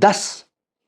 10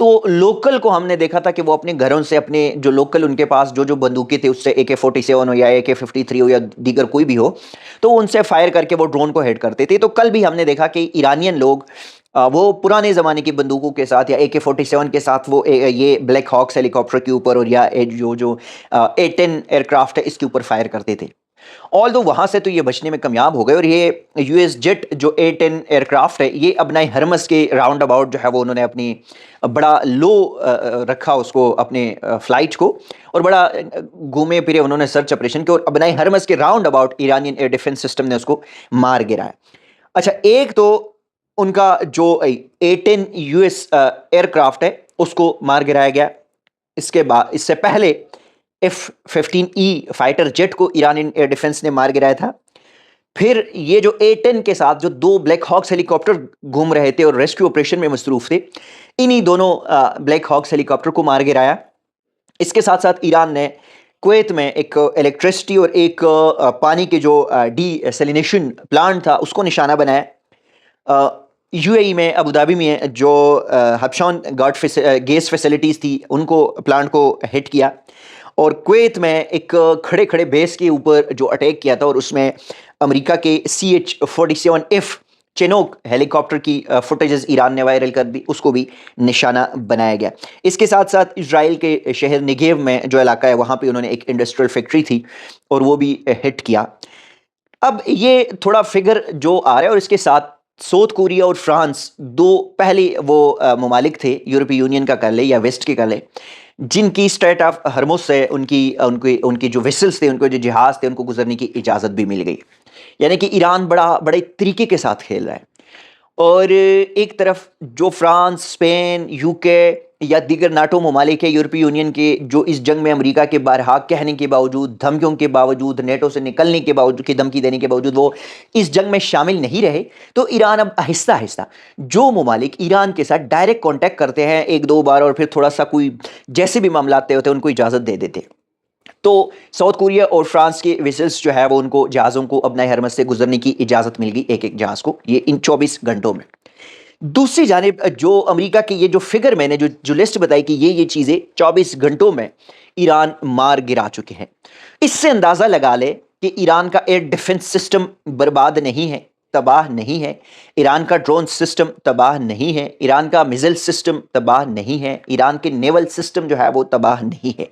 تو لوکل کو ہم نے دیکھا تھا کہ وہ اپنے گھروں سے اپنے جو لوکل ان کے پاس جو بندوقیں تھے اس سے AK-47 ہو یا AK-53 ہو یا دیگر کوئی بھی ہو تو ان سے فائر کر کے وہ ڈرون کو ہٹ کرتے تھے. تو کل بھی ہم نے دیکھا کہ ایرانین لوگ وہ پرانے زمانے کی بندوقوں کے ساتھ یا AK-47 کے ساتھ وہ یہ بلیک ہاکس ہیلی کاپٹر کے اوپر اور یا جو A-10 ایئر کرافٹ ہے اس کے اوپر فائر کرتے تھے. آلدو وہاں سے تو یہ بچنے میں کامیاب ہو گئے اور یہ US جیٹ جو A-10 ایئر کرافٹ ہے یہ ابنائے ہرمس کے راؤنڈ اباؤٹ جو ہے وہ انہوں نے اپنی بڑا لو رکھا اس کو اپنے فلائٹ کو اور بڑا گھومے پھرے انہوں نے سرچ آپریشن کیا اور ابنائے ہرمس کے round about Iranian air defence system نے اس کو مار گرایا. اچھا ایک تو ان کا جو A-10 US ایئر کرافٹ ہے اس کو مار گرایا گیا. اس کے بعد اس سے پہلے F-15E فائٹر جیٹ کو ایرانین ایئر ڈیفنس نے مار گرایا تھا. پھر یہ جو A-10 کے ساتھ جو 2 بلیک ہاکس ہیلی کاپٹر گھوم رہے تھے اور ریسکیو آپریشن میں مصروف تھے انہی دونوں بلیک ہاکس ہیلی کاپٹر کو مار گرایا. اس کے ساتھ ساتھ ایران نے کویت میں ایک الیکٹریسٹی اور ایک پانی کے جو ڈی سیلینیشن پلانٹ تھا اس کو نشانہ بنایا. UAE میں ابوظہبی میں جو ہبشان گیس فیسلٹیز تھی ان کو پلانٹ کو ہٹ کیا اور کویت میں ایک کھڑے بیس کے اوپر جو اٹیک کیا تھا اور اس میں امریکہ کے CH-47F چینوک ہیلی کاپٹر کی فوٹیجز ایران نے وائرل کر دی اس کو بھی نشانہ بنایا گیا. اس کے ساتھ ساتھ اسرائیل کے شہر نگیو میں جو علاقہ ہے وہاں پہ انہوں نے ایک انڈسٹریل فیکٹری تھی اور وہ بھی ہٹ کیا. اب یہ تھوڑا فگر جو آ رہا ہے اور اس کے ساتھ ساؤتھ کوریا اور فرانس دو پہلے وہ ممالک تھے یورپی یونین کا کر لے یا ویسٹ کے کر لے جن کی اسٹریٹ آف ہرمز سے ان کی جو ویسلز تھے ان کے جو جہاز تھے ان کو گزرنے کی اجازت بھی مل گئی. یعنی کہ ایران بڑے طریقے کے ساتھ کھیل رہا ہے اور ایک طرف جو فرانس اسپین UK یا دیگر ناٹو ممالک ہے یورپی یونین کے جو اس جنگ میں امریکہ کے بارہا کہنے کے باوجود دھمکیوں کے باوجود نیٹو سے نکلنے کے باوجود کی دھمکی دینے کے باوجود وہ اس جنگ میں شامل نہیں رہے. تو ایران اب آہستہ آہستہ جو ممالک ایران کے ساتھ ڈائریکٹ کانٹیکٹ کرتے ہیں 1-2 بار اور پھر تھوڑا سا کوئی جیسے بھی معاملات ہوتے ہیں ان کو اجازت دے دیتے. تو ساؤتھ کوریا اور فرانس کے ویسلز جو ہے وہ ان کو جہازوں کو ابنائے ہرمز سے گزرنے کی اجازت مل گئی ایک جہاز کو یہ ان 24 گھنٹوں میں. دوسری جانب جو امریکہ کی یہ جو فگر میں نے جو لسٹ بتائی کہ یہ چیزیں 24 گھنٹوں میں ایران مار گرا چکے ہیں اس سے اندازہ لگا لے کہ ایران کا ایئر ڈیفنس سسٹم برباد نہیں ہے تباہ نہیں ہے. ایران کا ڈرون سسٹم تباہ نہیں ہے. ایران کا میزائل سسٹم تباہ نہیں ہے. ایران کے نیول سسٹم جو ہے وہ تباہ نہیں ہے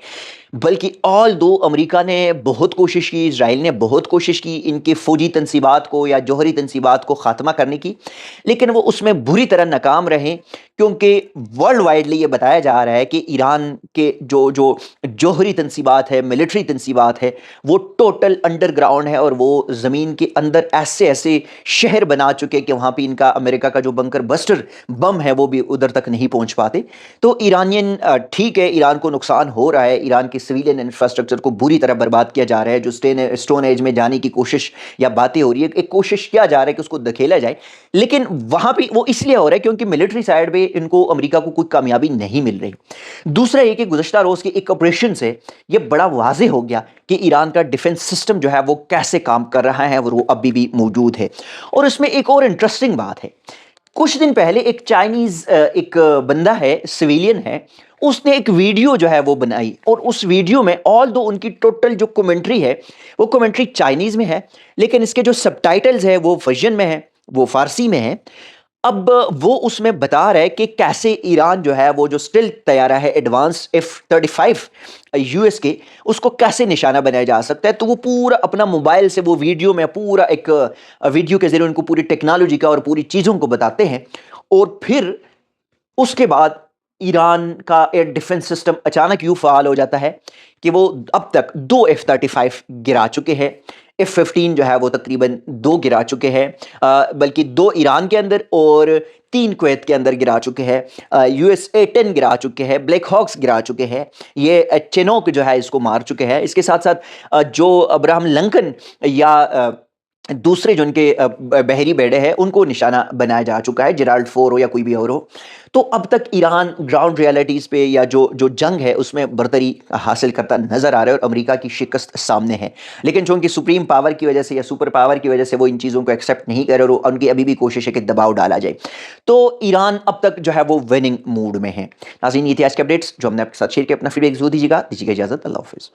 بلکہ آلدو امریکہ نے بہت کوشش کی اسرائیل نے بہت کوشش کی ان کے فوجی تنصیبات کو یا جوہری تنصیبات کو خاتمہ کرنے کی لیکن وہ اس میں بری طرح ناکام رہے کیونکہ ورلڈ وائڈلی یہ بتایا جا رہا ہے کہ ایران کے جو جوہری تنصیبات ہے ملٹری تنصیبات ہے وہ ٹوٹل انڈر گراؤنڈ ہے اور وہ زمین کے اندر ایسے شہر بنا چکے کہ وہاں پہ ان کا امریکہ کا جو بنکر بسٹر بم ہے وہ بھی ادھر تک نہیں پہنچ پاتے. تو ایرانین ٹھیک ہے ایران کو نقصان ہو رہا ہے ایران کے سویلین انفراسٹرکچر کو بری طرح برباد کیا جا رہا ہے جو اسٹون ایج میں جانے کی کوشش یا باتیں ہو رہی ہے ایک کوشش کیا جا رہا ہے کہ اس کو دھکیلا جائے لیکن وہاں پہ وہ اس لیے ہو رہا ہے کیونکہ ملٹری سائیڈ پہ ان کو امریکہ کو کوئی کامیابی نہیں مل رہی. دوسرا یہ کہ گزشتہ روز کے ایک آپریشن سے یہ بڑا واضح ہو گیا کہ ایران کا ڈیفنس سسٹم جو ہے وہ کیسے کام کر رہا ہے اور وہ ابھی بھی موجود ہے. اور اس میں ایک اور انٹرسٹنگ بات ہے کچھ دن پہلے ایک چائنیز ایک بندہ ہے سویلین ہے اس نے ایک ویڈیو جو ہے وہ بنائی اور اس ویڈیو میں آلدو ان کی ٹوٹل جو کومنٹری ہے وہ کومنٹری چائنیز میں ہے لیکن اس کے جو سب ٹائٹلز ہے وہ ورژن میں ہے وہ فارسی میں ہے. اب وہ اس میں بتا رہا ہے کہ کیسے ایران جو ہے وہ جو اسٹیلتھ طیارہ ہے ایڈوانس F-35 US کے اس کو کیسے نشانہ بنایا جا سکتا ہے. تو وہ پورا اپنا موبائل سے وہ ویڈیو میں پورا ایک ویڈیو کے ذریعے ان کو پوری ٹیکنالوجی کا اور پوری چیزوں کو بتاتے ہیں اور پھر اس کے بعد ایران کا ایئر ڈیفنس سسٹم اچانک یوں فعال ہو جاتا ہے کہ وہ اب تک 2 F-35 گرا چکے ہیں. F-15 جو ہے وہ تقریباً 2 گرا چکے ہیں بلکہ 2 ایران کے اندر اور 3 کویت کے اندر گرا چکے ہیں. US A-10 گرا چکے ہیں بلیک ہاکس گرا چکے ہیں یہ چینوک جو ہے اس کو مار چکے ہیں. اس کے ساتھ ساتھ جو ابراہم لنکن یا دوسرے جو ان کے بحری بیڑے ہیں ان کو نشانہ بنایا جا چکا ہے، جیرالڈ فور ہو یا کوئی بھی اور ہو. تو اب تک ایران گراؤنڈ ریالٹیز پہ یا جو جنگ ہے اس میں برتری حاصل کرتا نظر آ رہا ہے اور امریکہ کی شکست سامنے ہے. لیکن جو ان کی سپریم پاور کی وجہ سے یا سپر پاور کی وجہ سے وہ ان چیزوں کو ایکسیپٹ نہیں کر رہے اور ان کی ابھی بھی کوشش ہے کہ دباؤ ڈالا جائے. تو ایران اب تک جو ہے وہ وننگ موڈ میں ہے. ناظرین، یہ تھے آج کے اپڈیٹس جو ہم نے آپ کے ساتھ شیئر کیا. اپنا فیڈ بیک ضرور دیجیے گا اجازت. اللہ حافظ.